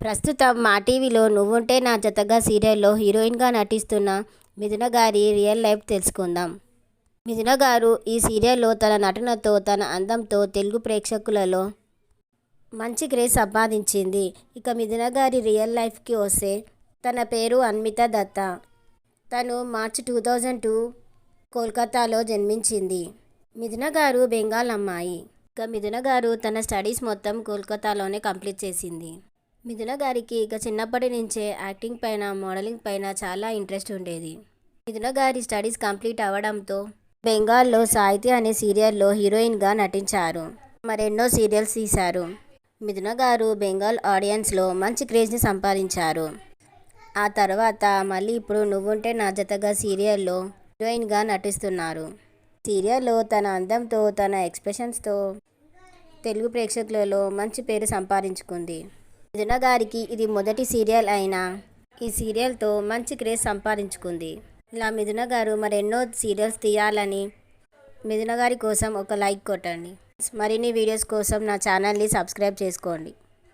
ప్రస్తుతం మా టీవీలో నువ్వుంటే నా జతగా సీరియల్లో హీరోయిన్గా నటిస్తున్న మిథున గారి రియల్ లైఫ్ తెలుసుకుందాం. మిథున గారు ఈ సీరియల్లో తన నటనతో, తన అందంతో తెలుగు ప్రేక్షకులలో మంచి క్రేజ్ సంపాదించింది. ఇక మిథున గారి రియల్ లైఫ్కి వస్తే తన పేరు అన్విత దత్త. తను మార్చి 2002 కోల్కతాలో జన్మించింది. మిథున గారు బెంగాల్ అమ్మాయి. ఇక మిథున గారు తన స్టడీస్ మొత్తం కోల్కతాలోనే కంప్లీట్ చేసింది. మిథున గారికి ఇక చిన్నప్పటి నుంచే యాక్టింగ్ పైన, మోడలింగ్ పైన చాలా ఇంట్రెస్ట్ ఉండేది. మిథున గారి స్టడీస్ కంప్లీట్ అవ్వడంతో బెంగాల్లో సాహితీ అనే సీరియల్లో హీరోయిన్గా నటించారు. మరెన్నో సీరియల్స్ తీశారు. మిథున గారు బెంగాల్ ఆడియన్స్లో మంచి క్రేజ్ని సంపాదించారు. ఆ తర్వాత మళ్ళీ ఇప్పుడు నువ్వుంటే నా జతగా సీరియల్లో హీరోయిన్గా నటిస్తున్నారు. సీరియల్లో తన అందంతో, తన ఎక్స్ప్రెషన్స్తో తెలుగు ప్రేక్షకులలో మంచి పేరు సంపాదించుకుంది. మిథున గారికి ఇది మొదటి సీరియల్ అయినా ఈ సీరియల్తో మంచి క్రేజ్ సంపాదించుకుంది. ఇలా మిథున గారు మరెన్నో సీరియల్స్ తీయాలని మిథున గారి కోసం ఒక లైక్ కొట్టండి. మరిన్ని వీడియోస్ కోసం నా ఛానల్ని సబ్స్క్రైబ్ చేసుకోండి.